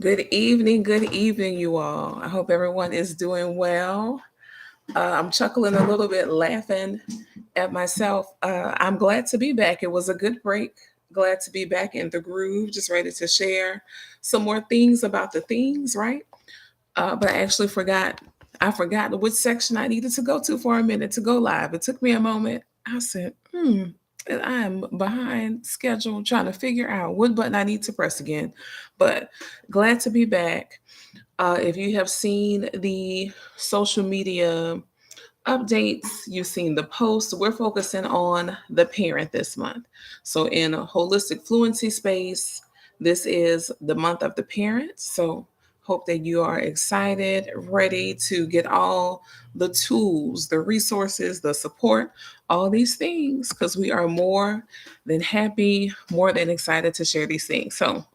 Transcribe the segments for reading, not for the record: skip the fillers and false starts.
Good evening, you all. I hope everyone is doing well. I'm chuckling a little bit, laughing at myself. I'm glad to be back. It was a good break. Glad to be back in the groove, just ready to share some more things about the things, right? But I actually forgot. I forgot which section I needed to go to for a minute to go live. It took me a moment. I said, and I'm behind schedule trying to figure out what button I need to press again. But glad to be back. If you have seen the social media updates, you've seen the posts, we're focusing on the parent this month. So, in a holistic fluency space, this is the month of the parent. So, hope that you are excited, ready to get all the tools, the resources, the support, all these things, because we are more than happy, more than excited to share these things. So,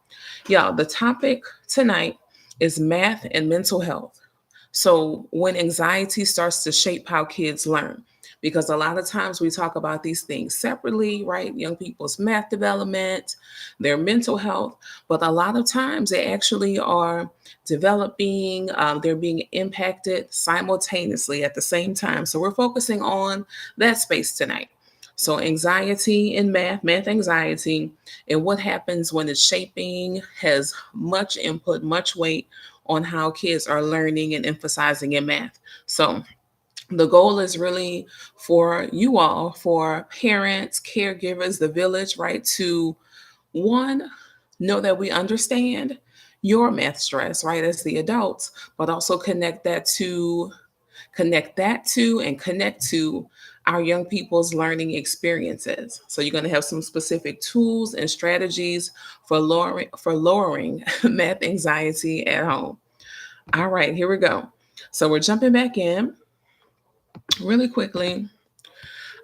y'all, the topic tonight is math and mental health. So, when anxiety starts to shape how kids learn, because a lot of times we talk about these things separately, right? Young people's math development, their mental health, but a lot of times they actually are developing, they're being impacted simultaneously at the same time. So, we're focusing on that space tonight. So, anxiety in math, math anxiety, and what happens when it's shaping has much input, much weight on how kids are learning and emphasizing in math. So, the goal is really for you all, for parents, caregivers, the village, right, to one, know that we understand your math stress, right, as the adults, but also connect that to and connect to our young people's learning experiences. So you're going to have some specific tools and strategies for lowering math anxiety at home. All right, here we go. So we're jumping back in really quickly.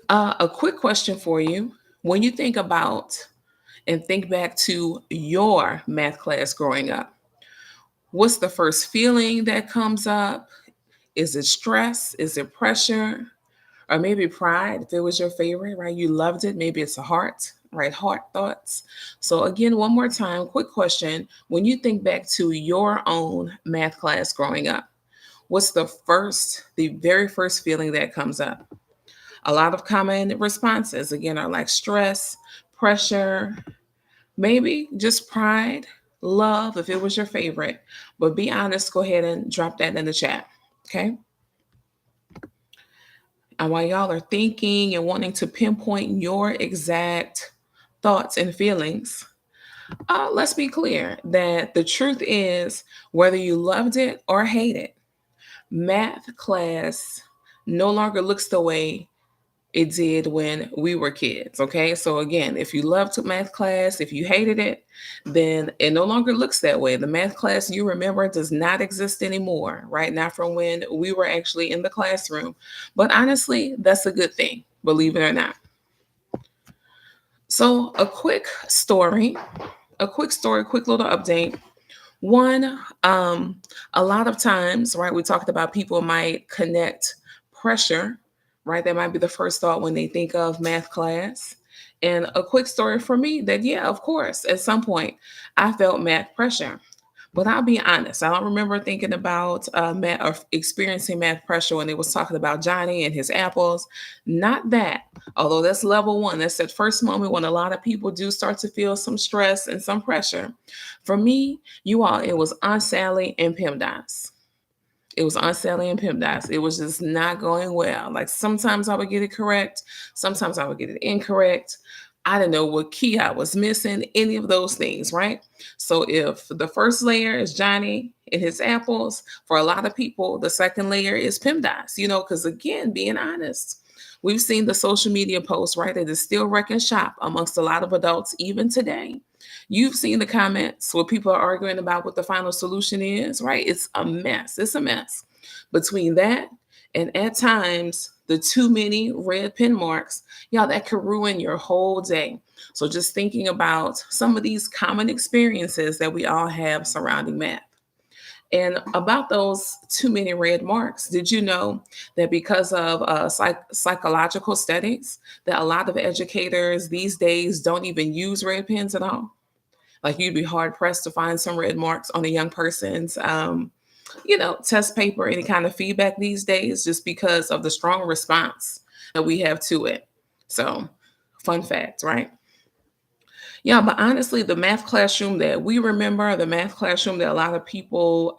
A quick question for you. When you think about and think back to your math class growing up, what's the first feeling that comes up? Is it stress? Is it pressure? Or maybe pride if it was your favorite, right? You loved it. Maybe it's a heart, right? Heart thoughts. So, again, one more time, quick question. When you think back to your own math class growing up, what's the very first feeling that comes up? A lot of common responses, again, are like stress, pressure, maybe just pride, love, if it was your favorite. But be honest, go ahead and drop that in the chat. Okay. And while y'all are thinking and wanting to pinpoint your exact thoughts and feelings, let's be clear that the truth is whether you loved it or hate it, math class no longer looks the way it did when we were kids. Okay. So, again, if you loved math class, if you hated it, then it no longer looks that way. The math class you remember does not exist anymore, right? Not from when we were actually in the classroom. But honestly, that's a good thing, believe it or not. So, quick little update. One, a lot of times, right, we talked about people might connect pressure, right? That might be the first thought when they think of math class. And a quick story for me that, yeah, of course, at some point I felt math pressure. But I'll be honest, I don't remember thinking about math or experiencing math pressure when it was talking about Johnny and his apples. Not that, although that's level one. That's that first moment when a lot of people do start to feel some stress and some pressure. For me, you all, it was Aunt Sally and PEMDAS. It was Aunt Sally and PEMDAS. It was just not going well. Like sometimes I would get it correct, sometimes I would get it incorrect. I didn't know what key I was missing, any of those things, right? So if the first layer is Johnny and his apples, for a lot of people, the second layer is PEMDAS, because again, being honest, we've seen the social media posts, right? It is still wrecking shop amongst a lot of adults even today. You've seen the comments where people are arguing about what the final solution is, right? It's a mess. It's a mess. Between that and at times the too many red pen marks, y'all, that could ruin your whole day. So just thinking about some of these common experiences that we all have surrounding math. And about those too many red marks, did you know that because of psychological studies, that a lot of educators these days don't even use red pens at all? Like you'd be hard pressed to find some red marks on a young person's, test paper, any kind of feedback these days, just because of the strong response that we have to it. So, fun fact, right? Yeah, but honestly, the math classroom that we remember, the math classroom that a lot of people,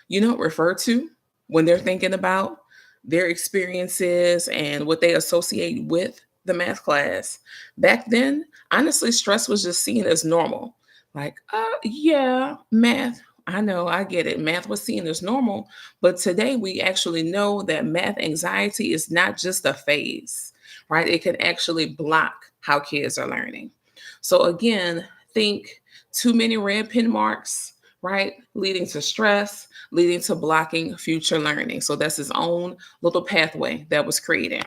refer to when they're thinking about their experiences and what they associate with the math class. Back then, honestly, stress was just seen as normal. Like, yeah, math. I know, I get it. Math was seen as normal. But today, we actually know that math anxiety is not just a phase, right? It can actually block how kids are learning. So, again, think too many red pen marks, right? Leading to stress, leading to blocking future learning. So that's his own little pathway that was created.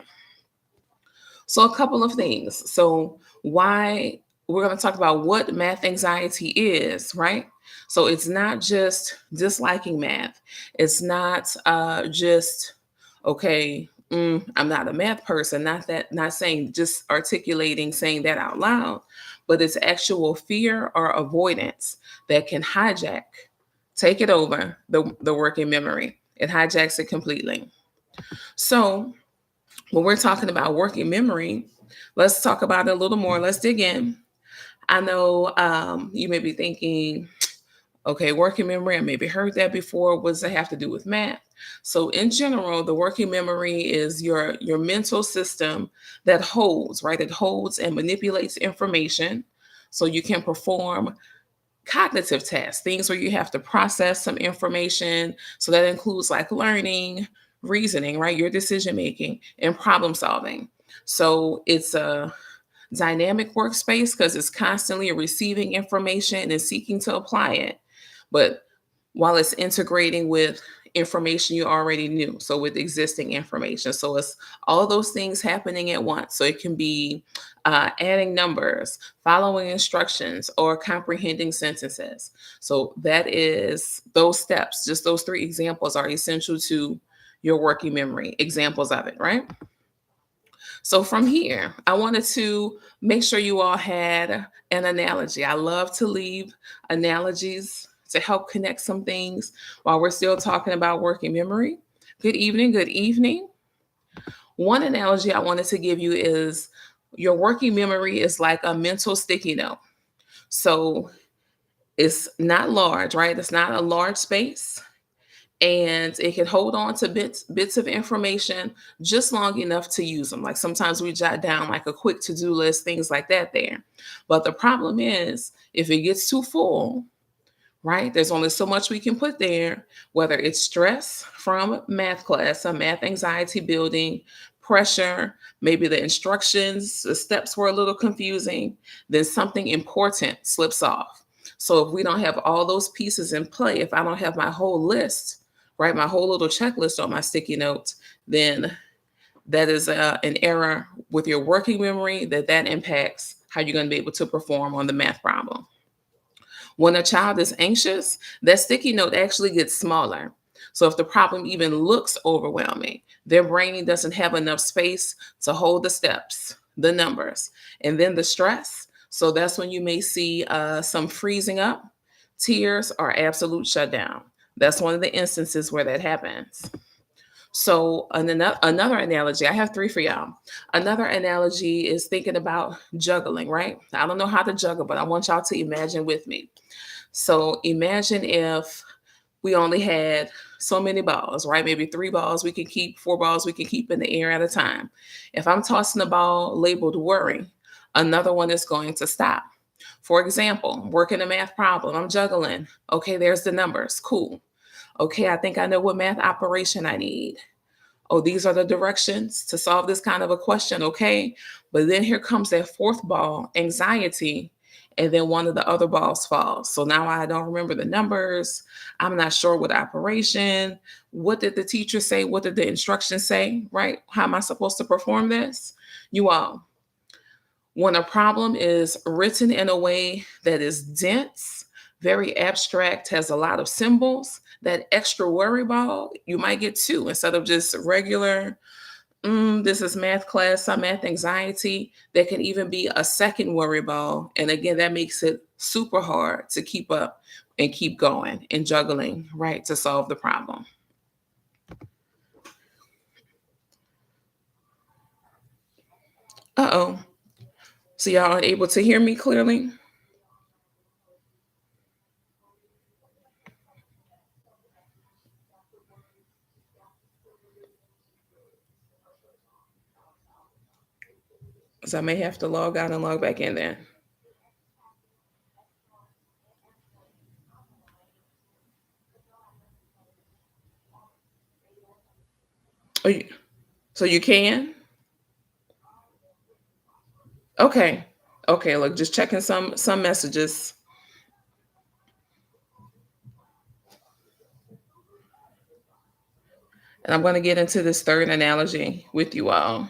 So, a couple of things. So, why we're going to talk about what math anxiety is, right? So, it's not just disliking math, it's not just, okay, I'm not a math person, not that, not saying, just articulating, saying that out loud, but it's actual fear or avoidance that can hijack, take it over the working memory. It hijacks it completely. So, when we're talking about working memory, let's talk about it a little more. Let's dig in. I know you may be thinking, okay, working memory, I maybe heard that before. What does it have to do with math? So, in general, the working memory is your mental system that holds, right? It holds and manipulates information so you can perform cognitive tasks, things where you have to process some information. So that includes like learning, reasoning, right? Your decision making and problem solving. So it's a dynamic workspace because it's constantly receiving information and seeking to apply it. But while it's integrating with information you already knew, so with existing information. So it's all those things happening at once. So it can be adding numbers, following instructions, or comprehending sentences. So that is those steps, just those three examples are essential to your working memory, examples of it, right? So from here, I wanted to make sure you all had an analogy. I love to leave analogies to help connect some things while we're still talking about working memory. Good evening, good evening. One analogy I wanted to give you is your working memory is like a mental sticky note. So it's not large, right? It's not a large space, and it can hold on to bits of information just long enough to use them. Like sometimes we jot down like a quick to-do list, things like that there. But the problem is if it gets too full, right? There's only so much we can put there, whether it's stress from math class, some math anxiety building, pressure, maybe the instructions, the steps were a little confusing, then something important slips off. So if we don't have all those pieces in play, if I don't have my whole list, right, my whole little checklist on my sticky notes, then that is an error with your working memory that impacts how you're going to be able to perform on the math problem. When a child is anxious, that sticky note actually gets smaller. So if the problem even looks overwhelming, their brain doesn't have enough space to hold the steps, the numbers, and then the stress. So that's when you may see some freezing up, tears, or absolute shutdown. That's one of the instances where that happens. So another analogy, I have three for y'all. Another analogy is thinking about juggling, right? I don't know how to juggle, but I want y'all to imagine with me. So imagine if we only had so many balls, right? Maybe three balls we can keep, four balls we can keep in the air at a time. If I'm tossing a ball labeled worry, another one is going to stop. For example, working a math problem, I'm juggling. Okay, there's the numbers. Cool. Okay, I think I know what math operation I need. Oh, these are the directions to solve this kind of a question. Okay. But then here comes that fourth ball, anxiety. And then one of the other balls falls. So now I don't remember the numbers. I'm not sure what operation. What did the teacher say? What did the instructions say? Right? How am I supposed to perform this? You all, when a problem is written in a way that is dense, very abstract, has a lot of symbols, that extra worry ball, you might get two instead of just regular This is math class, some math anxiety. There can even be a second worry ball. And again, that makes it super hard to keep up and keep going and juggling, right, to solve the problem. Uh-oh. So y'all are able to hear me clearly? So I may have to log out and log back in then. Oh, so you can? Okay. Okay, look, just checking some messages. And I'm going to get into this third analogy with you all.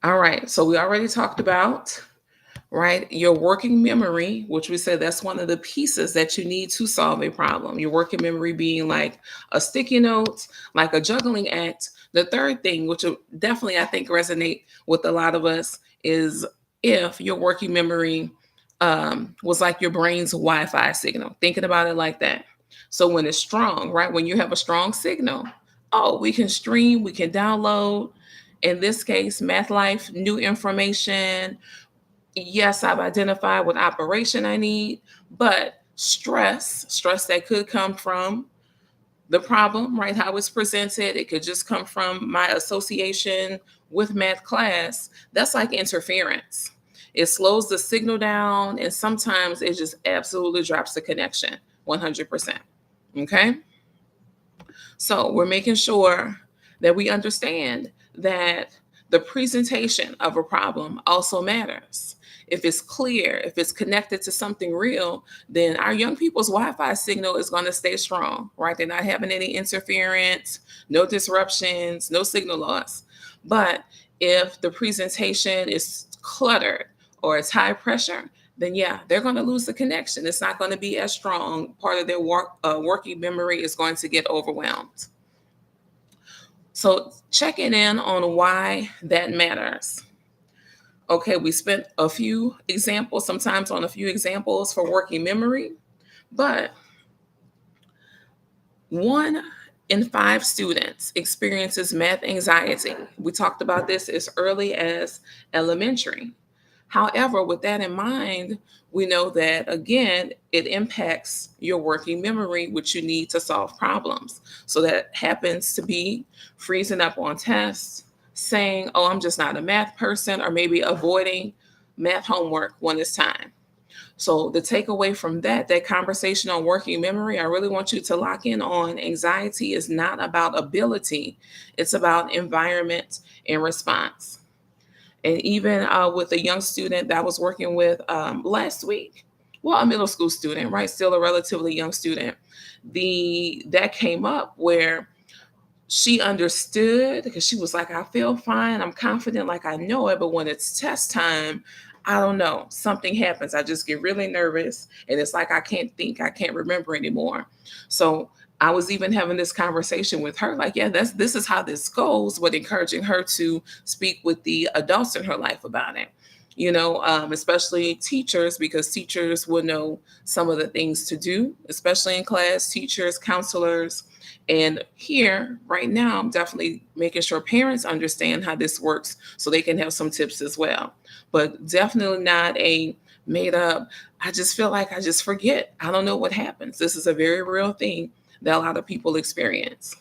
All right. So we already talked about, right, your working memory, which we said that's one of the pieces that you need to solve a problem. Your working memory being like a sticky note, like a juggling act. The third thing, which will definitely I think resonate with a lot of us, is if your working memory was like your brain's Wi-Fi signal. Thinking about it like that. So when it's strong, right? When you have a strong signal, oh, we can stream, we can download. In this case, Math Life, new information. Yes, I've identified what operation I need, but stress that could come from the problem, right? How it's presented. It could just come from my association with math class. That's like interference. It slows the signal down, and sometimes it just absolutely drops the connection 100%. Okay. So we're making sure that we understand that the presentation of a problem also matters. If it's clear, if it's connected to something real, then our young people's Wi-Fi signal is going to stay strong, right? They're not having any interference, no disruptions, no signal loss. But if the presentation is cluttered or it's high pressure, then yeah, they're going to lose the connection. It's not going to be as strong. Part of their working memory is going to get overwhelmed. So checking in on why that matters. Okay, we spent a few examples, sometimes on a few examples for working memory, but 1 in 5 students experiences math anxiety. We talked about this as early as elementary. However, with that in mind, we know that again, it impacts your working memory, which you need to solve problems. So that happens to be freezing up on tests, saying, oh, I'm just not a math person, or maybe avoiding math homework when it's time. So the takeaway from that conversation on working memory, I really want you to lock in on anxiety is not about ability, it's about environment and response. And even with a young student that I was working with last week, well, a middle school student, right? Still a relatively young student. That came up where she understood because she was like, I feel fine. I'm confident, like I know it. But when it's test time, I don't know. Something happens. I just get really nervous. And it's like I can't think, I can't remember anymore. So I was even having this conversation with her, like, yeah, this is how this goes, but encouraging her to speak with the adults in her life about it. Especially teachers, because teachers will know some of the things to do, especially in class, teachers, counselors, and here, right now, I'm definitely making sure parents understand how this works so they can have some tips as well. But definitely not a made up, I just feel like I just forget. I don't know what happens. This is a very real thing that a lot of people experience.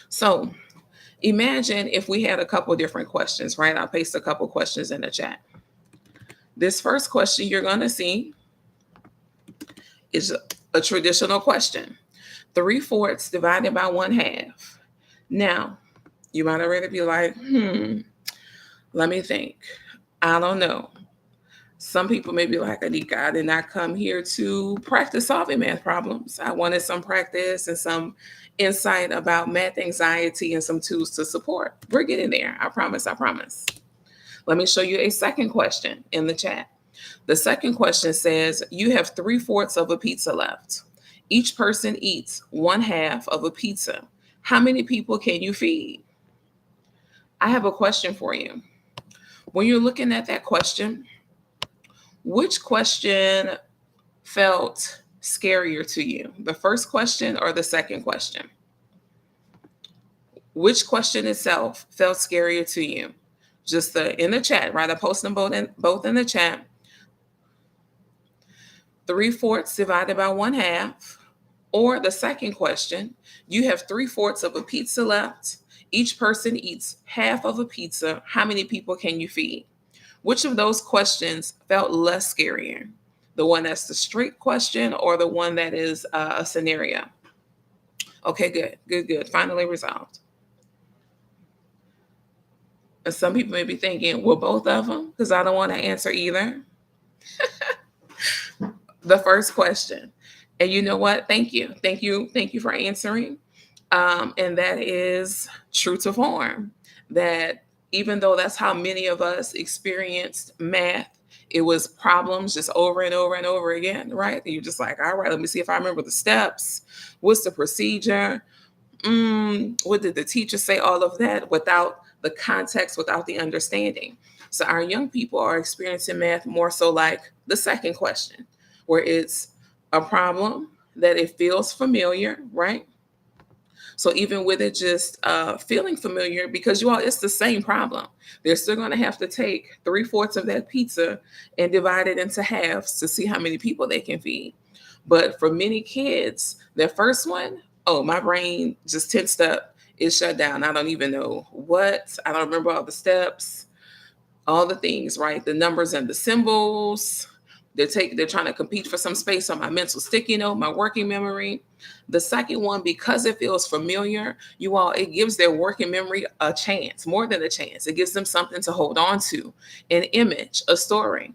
So imagine if we had a couple different questions, right? I'll paste a couple questions in the chat. This first question you're going to see is a traditional question. 3/4 divided by 1/2. Now, you might already be like, let me think. I don't know. Some people may be like, Anika, I did not come here to practice solving math problems. I wanted some practice and some insight about math anxiety and some tools to support. We're getting there. I promise. I promise. Let me show you a second question in the chat. The second question says, you have 3/4 of a pizza left. Each person eats one half of a pizza. How many people can you feed? I have a question for you. When you're looking at that question, which question felt scarier to you? The first question or the second question? Which question itself felt scarier to you? Just in the chat, right? I post them both in the chat. 3/4 divided by one half. Or the second question, you have 3/4 of a pizza left. Each person eats half of a pizza. How many people can you feed? Which of those questions felt less scarier? The one that's the straight question or the one that is a scenario? Okay, good. Finally resolved. And some people may be thinking, well, both of them, because I don't want to answer either. The first question. And you know what? Thank you. Thank you for answering. And that is true to form. That even though that's how many of us experienced math, it was problems just over and over and over again, right? And you're just like, all right, let me see if I remember the steps. What's the procedure? What did the teacher say? All of that without the context, without the understanding. So our young people are experiencing math more so like the second question, where it's a problem that it feels familiar, right? So even with it just feeling familiar, because you all, it's the same problem. They're still going to have to take 3/4 of that pizza and divide it into halves to see how many people they can feed. But for many kids, their first one, oh, my brain just tensed up. It shut down. I don't even know what. I don't remember all the steps, all the things, right? The numbers and the symbols. They're trying to compete for some space on my mental sticky note, my working memory. The second one, because it feels familiar, you all, it gives their working memory a chance, more than a chance. It gives them something to hold on to, an image, a story.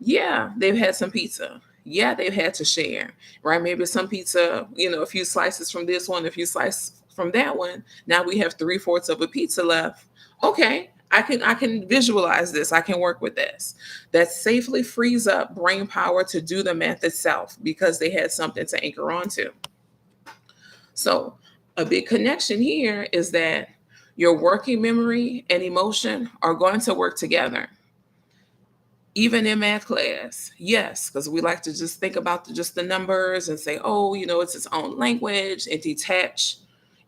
Yeah, they've had some pizza. Yeah, they've had to share, right? Maybe some pizza, a few slices from this one, a few slices from that one. Now we have 3/4 of a pizza left. Okay, I can visualize this. I can work with this. That safely frees up brain power to do the math itself because they had something to anchor onto. So a big connection here is that your working memory and emotion are going to work together. Even in math class, yes, because we like to just think about just the numbers and say, oh, it's its own language and detach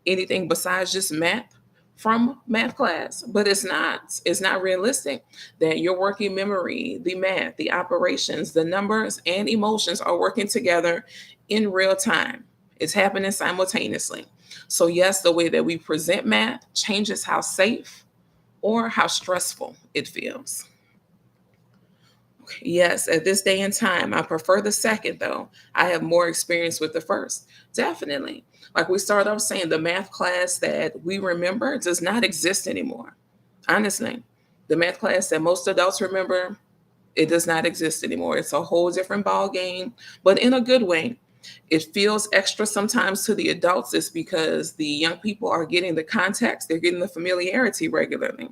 anything besides just math from math class. But it's not. It's not realistic that your working memory, the math, the operations, the numbers, and emotions are working together in real time. It's happening simultaneously. So, yes, the way that we present math changes how safe or how stressful it feels. Yes, at this day and time, I prefer the second, though. I have more experience with the first. Definitely. Like we started off saying, the math class that we remember does not exist anymore. Honestly, the math class that most adults remember, it does not exist anymore. It's a whole different ball game, but in a good way. It feels extra sometimes to the adults. It's because the young people are getting the context, they're getting the familiarity regularly.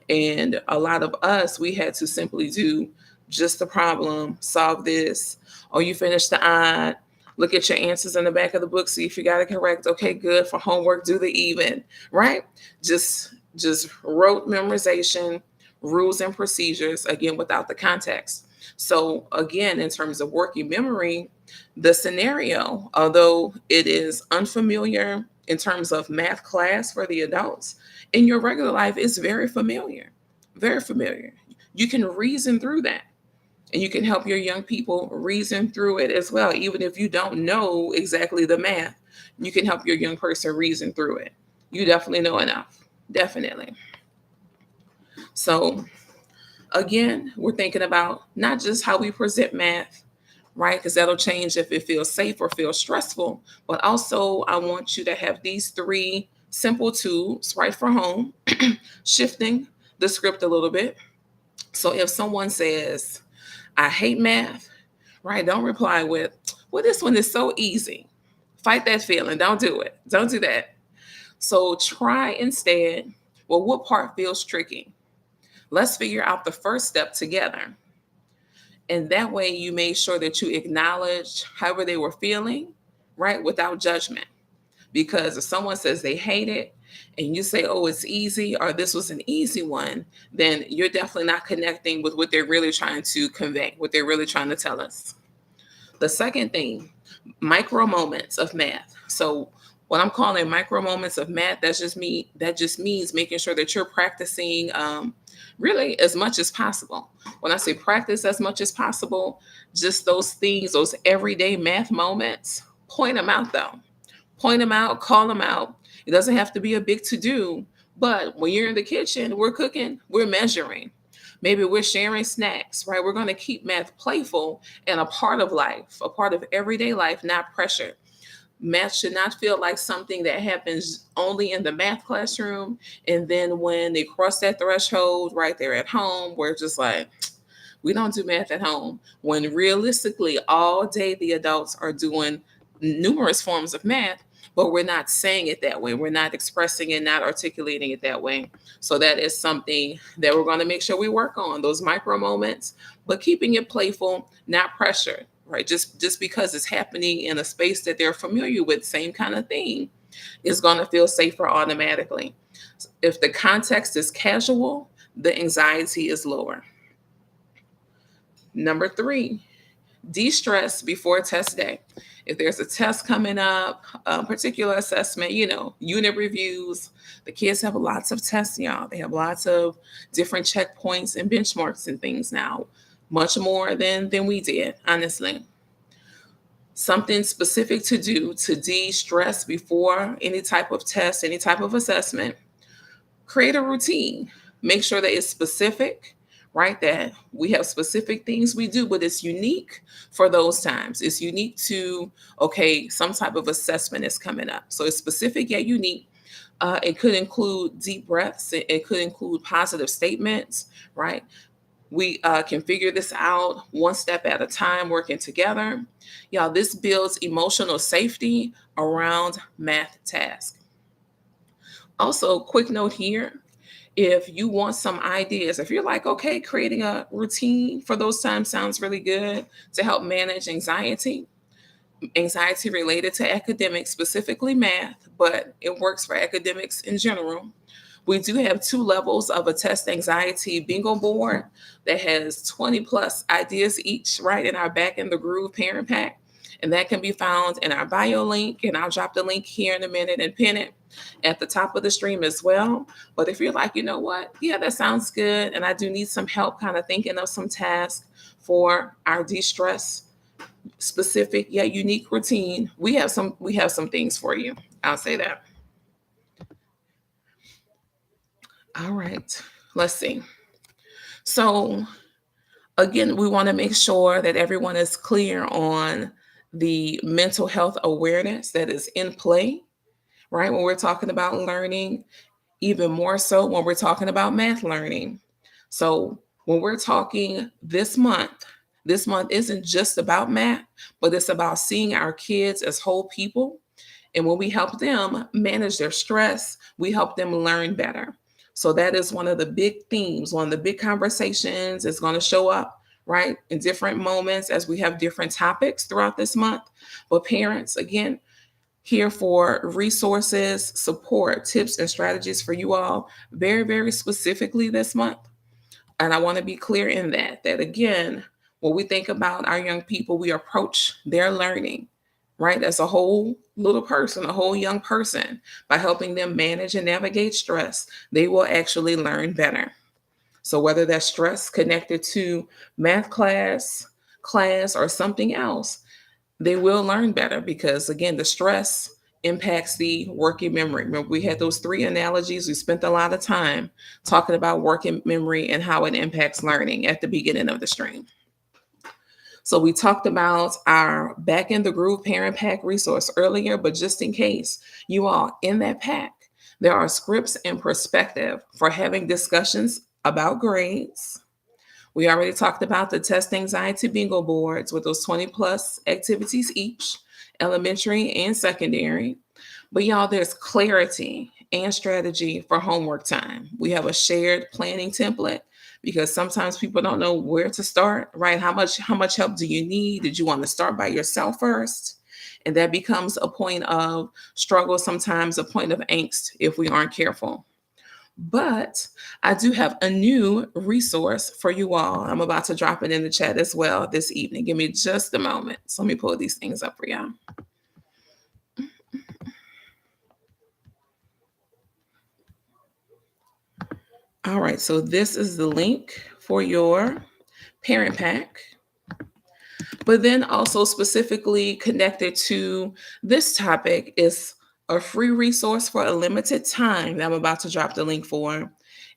And a lot of us, we had to simply do just the problem, solve this. Oh, you finished the odd. Look at your answers in the back of the book. See if you got it correct. Okay, good. For homework, do the even, right? Just rote memorization, rules and procedures, again, without the context. So again, in terms of working memory, the scenario, although it is unfamiliar in terms of math class for the adults, in your regular life, it's very familiar, very familiar. You can reason through that. And you can help your young people reason through it as well. Even if you don't know exactly the math, you can help your young person reason through it. You definitely know enough. Definitely. So, again, we're thinking about not just how we present math, right? Because that'll change if it feels safe or feels stressful. But also, I want you to have these three simple tools, right, for home, shifting the script a little bit. So, if someone says, I hate math, right? Don't reply with, well, this one is so easy. Fight that feeling. Don't do it. Don't do that. So try instead, well, what part feels tricky? Let's figure out the first step together. And that way you made sure that you acknowledge however they were feeling, right? Without judgment. Because if someone says they hate it and you say, oh, it's easy, or this was an easy one, then you're definitely not connecting with what they're really trying to convey, what they're really trying to tell us. The second thing, micro moments of math. So what I'm calling micro moments of math, that just means making sure that you're practicing really as much as possible. When I say practice as much as possible, just those things, those everyday math moments, point them out though. Point them out, call them out. It doesn't have to be a big to do, but when you're in the kitchen, we're cooking, we're measuring. Maybe we're sharing snacks, right? We're going to keep math playful and a part of life, a part of everyday life, not pressure. Math should not feel like something that happens only in the math classroom. And then when they cross that threshold right there at home, we're just like, we don't do math at home. When realistically, all day the adults are doing numerous forms of math, but we're not saying it that way. We're not expressing it, not articulating it that way. So that is something that we're going to make sure we work on, those micro moments, but keeping it playful, not pressure, right? Just because it's happening in a space that they're familiar with, same kind of thing, is going to feel safer automatically. If the context is casual, the anxiety is lower. Number 3, de-stress before test day. If there's a test coming up, a particular assessment, unit reviews, the kids have lots of tests, y'all. They have lots of different checkpoints and benchmarks and things now, much more than we did, honestly. Something specific to do to de-stress before any type of test, any type of assessment. Create a routine. Make sure that it's specific, right? That we have specific things we do, but it's unique for those times. It's unique to, okay, some type of assessment is coming up. So it's specific yet unique. It could include deep breaths. It could include positive statements, right? We can figure this out one step at a time, working together. Y'all, this builds emotional safety around math tasks. Also, quick note here, if you want some ideas, if you're like, okay, creating a routine for those times sounds really good to help manage anxiety related to academics, specifically math, but it works for academics in general. We do have 2 levels of a test anxiety bingo board that has 20 plus ideas each, right, in our Back in the Groove parent pack. And that can be found in our bio link. And I'll drop the link here in a minute and pin it at the top of the stream as well. But if you're like, you know what? Yeah, that sounds good. And I do need some help kind of thinking of some tasks for our de-stress specific yet unique routine, we have some things for you. I'll say that. All right. Let's see. So again, we want to make sure that everyone is clear on the mental health awareness that is in play, right? When we're talking about learning, even more so when we're talking about math learning. So when we're talking this month isn't just about math, but it's about seeing our kids as whole people. And when we help them manage their stress, we help them learn better. So that is one of the big themes, one of the big conversations is going to show up, right, in different moments as we have different topics throughout this month. But parents, again, here for resources, support, tips, and strategies for you all very, very specifically this month. And I want to be clear in that again, when we think about our young people, we approach their learning, right, as a whole little person, a whole young person. By helping them manage and navigate stress, they will actually learn better. So whether that's stress connected to math class, or something else, they will learn better because, again, the stress impacts the working memory. Remember, we had those 3 analogies. We spent a lot of time talking about working memory and how it impacts learning at the beginning of the stream. So we talked about our Back in the Groove parent pack resource earlier, but just in case, you all, in that pack, there are scripts and perspective for having discussions about grades. We already talked about the test anxiety bingo boards with those 20 plus activities each, elementary and secondary. But y'all, there's clarity and strategy for homework time. We have a shared planning template because sometimes people don't know where to start, right? How much help do you need? Did you want to start by yourself first? And that becomes a point of struggle, sometimes a point of angst if we aren't careful. But I do have a new resource for you all. I'm about to drop it in the chat as well this evening. Give me just a moment. So let me pull these things up for y'all. All right, so this is the link for your parent pack. But then also specifically connected to this topic is a free resource for a limited time that I'm about to drop the link for.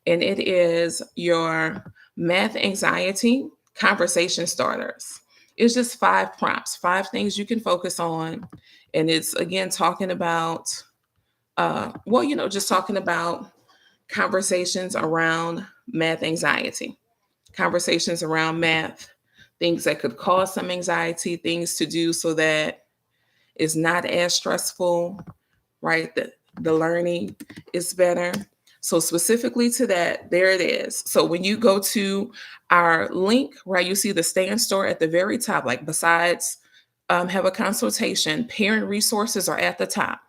And it is your math anxiety conversation starters. It's just 5 prompts, 5 things you can focus on. And it's again talking about, just talking about conversations around math anxiety, conversations around math, things that could cause some anxiety, things to do so that it's not as stressful, right? The learning is better. So specifically to that, there it is. So when you go to our link, right, you see the stand store at the very top, like besides have a consultation, parent resources are at the top.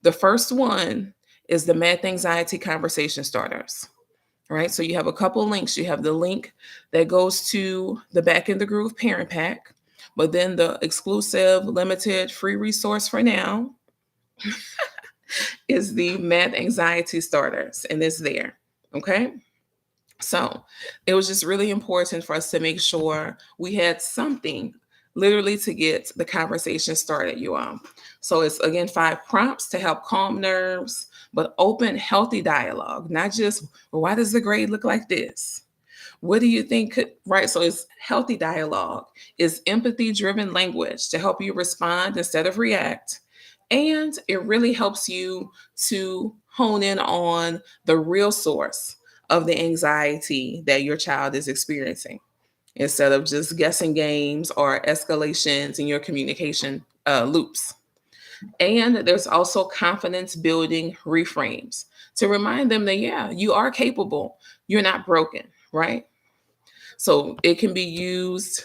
The first one is the math anxiety conversation starters. Right. So you have a couple links. You have the link that goes to the Back in the Groove parent pack, but then the exclusive limited free resource for now is the math anxiety starters, and it's there. Okay. So it was just really important for us to make sure we had something literally to get the conversation started, you all. So it's again 5 prompts to help calm nerves, but open, healthy dialogue, not just, well, why does the grade look like this? What do you think could, right? So it's healthy dialogue, is empathy driven language to help you respond instead of react. And it really helps you to hone in on the real source of the anxiety that your child is experiencing instead of just guessing games or escalations in your communication loops. And there's also confidence building reframes to remind them that, yeah, you are capable, you're not broken, right? So it can be used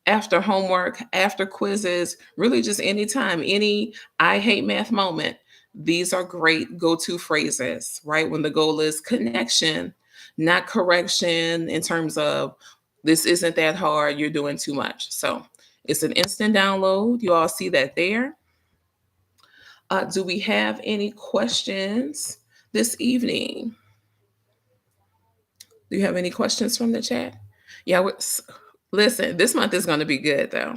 after homework, after quizzes, really just anytime, any I hate math moment. These are great go to phrases, right? When the goal is connection, not correction in terms of this isn't that hard, you're doing too much. So it's an instant download. You all see that there. Do we have any questions this evening? Do you have any questions from the chat? Yeah, listen, this month is going to be good though.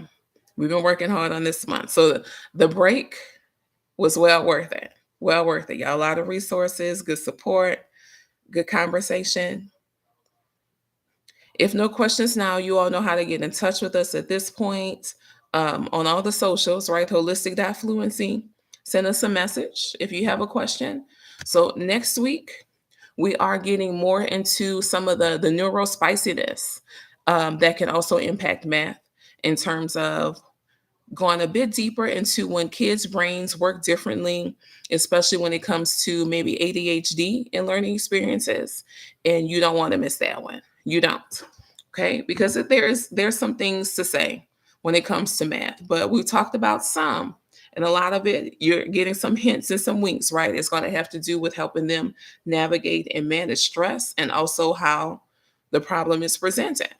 We've been working hard on this month. So the break was well worth it. Well worth it. Y'all, a lot of resources, good support, good conversation. If no questions now, you all know how to get in touch with us at this point on all the socials, right? Holistic.fluency. Send us a message if you have a question. So next week, we are getting more into some of the neurospiciness that can also impact math in terms of going a bit deeper into when kids' brains work differently, especially when it comes to maybe ADHD and learning experiences. And you don't want to miss that one. You don't. Okay. Because there's some things to say when it comes to math, but we've talked about some. And a lot of it, you're getting some hints and some winks, right? It's going to have to do with helping them navigate and manage stress and also how the problem is presented.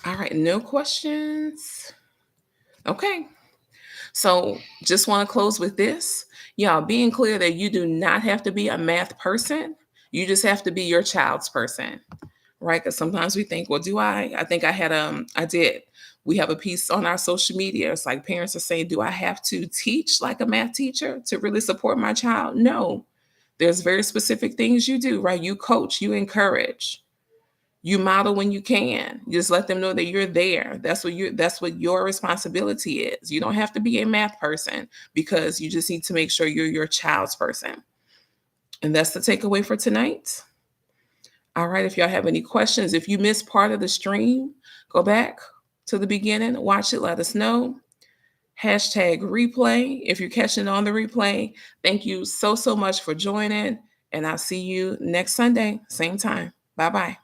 All right, no questions. Okay. So just want to close with this. Y'all, being clear that you do not have to be a math person. You just have to be your child's person, right? Because sometimes we think, well, do I? I think I did. We have a piece on our social media. It's like parents are saying, do I have to teach like a math teacher to really support my child? No. There's very specific things you do, right? You coach, you encourage. You model when you can. You just let them know that you're there. That's what your responsibility is. You don't have to be a math person because you just need to make sure you're your child's person. And that's the takeaway for tonight. All right, if y'all have any questions, if you missed part of the stream, go back to the beginning, watch it, let us know. Hashtag replay. If you're catching on the replay, thank you so much for joining. And I'll see you next Sunday, same time. Bye-bye.